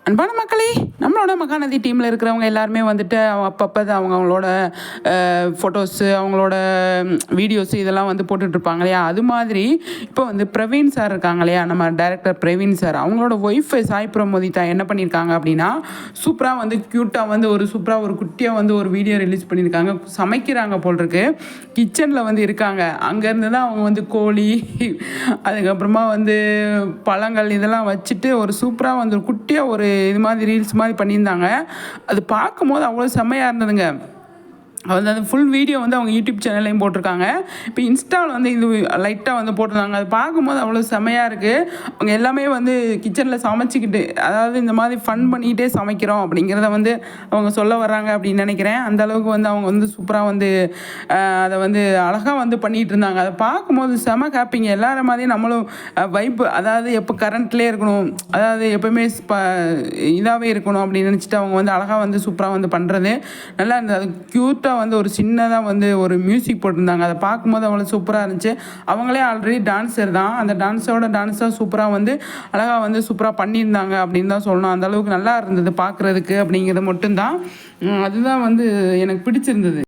அன்பான மக்களே, நம்மளோட மகாநதி டீமில் இருக்கிறவங்க எல்லாருமே வந்துட்டு அப்பப்போ அவங்களோட ஃபோட்டோஸு, அவங்களோட வீடியோஸு இதெல்லாம் வந்து போட்டுட்ருப்பாங்க இல்லையா? அது மாதிரி இப்போ வந்து பிரவீன் சார் இருக்காங்க இல்லையா? நம்ம டைரக்டர் பிரவீன் சார் அவங்களோட ஒய்ஃப் சாய் பிரமோதிதா என்ன பண்ணியிருக்காங்க அப்படின்னா, சூப்பராக வந்து க்யூட்டாக வந்து சூப்பராக ஒரு குட்டியாக வந்து ஒரு வீடியோ ரிலீஸ் பண்ணியிருக்காங்க. சமைக்கிறாங்க போல் இருக்கு. கிச்சனில் வந்து இருக்காங்க. அங்கேருந்து தான் அவங்க வந்து கோழி, அதுக்கப்புறமா வந்து பழங்கள் இதெல்லாம் வச்சுட்டு ஒரு சூப்பராக வந்து குட்டியாக ஒரு இது மாதிரி ரீல்ஸ் மாதிரி பண்ணியிருந்தாங்க. அது பார்க்கும்போது அவ்வளோ செம்மையாக இருந்ததுங்க. அந்த ஃபுல் வீடியோ வந்து அவங்க யூடியூப் சேனல்லையும் போட்டிருக்காங்க. இப்போ இன்ஸ்டாவில் வந்து இது லைட்டாக வந்து போட்டிருந்தாங்க. அது பார்க்கும்போது அவ்வளோ செம்மையாக இருக்குது. அவங்க எல்லாமே வந்து கிச்சனில் சமைச்சிக்கிட்டு, அதாவது இந்த மாதிரி ஃபன் பண்ணிக்கிட்டே சமைக்கிறோம் அப்படிங்கிறத வந்து அவங்க சொல்ல வர்றாங்க அப்படின்னு நினைக்கிறேன். அந்த அளவுக்கு வந்து அவங்க வந்து சூப்பராக வந்து அதை வந்து அழகாக வந்து பண்ணிகிட்டு இருந்தாங்க. அதை பார்க்கும்போது செம ஹாப்பிங்க. எல்லார மாதிரியும் நம்மளும் வைப்பு, அதாவது எப்போ கரண்ட்லேயே இருக்கணும், அதாவது எப்போவுமே இதாகவே இருக்கணும் அப்படின்னு நினச்சிட்டு அவங்க வந்து அழகாக வந்து சூப்பராக வந்து பண்ணுறது நல்லா இருந்தது. அது க்யூட்டாக வந்து ஒரு சின்னதாக வந்து ஒரு மியூசிக் போட்டிருந்தாங்க. அதை பார்க்கும்போது அவ்வளோ சூப்பராக இருந்துச்சு. அவங்களே ஆல்ரெடி டான்ஸர் தான். அந்த டான்ஸாக சூப்பராக வந்து அழகாக வந்து சூப்பராக பண்ணியிருந்தாங்க அப்படின்னு தான் சொல்லணும். அந்தளவுக்கு நல்லா இருந்தது பார்க்குறதுக்கு அப்படிங்கிறது மட்டும்தான். அதுதான் வந்து எனக்கு பிடிச்சிருந்தது.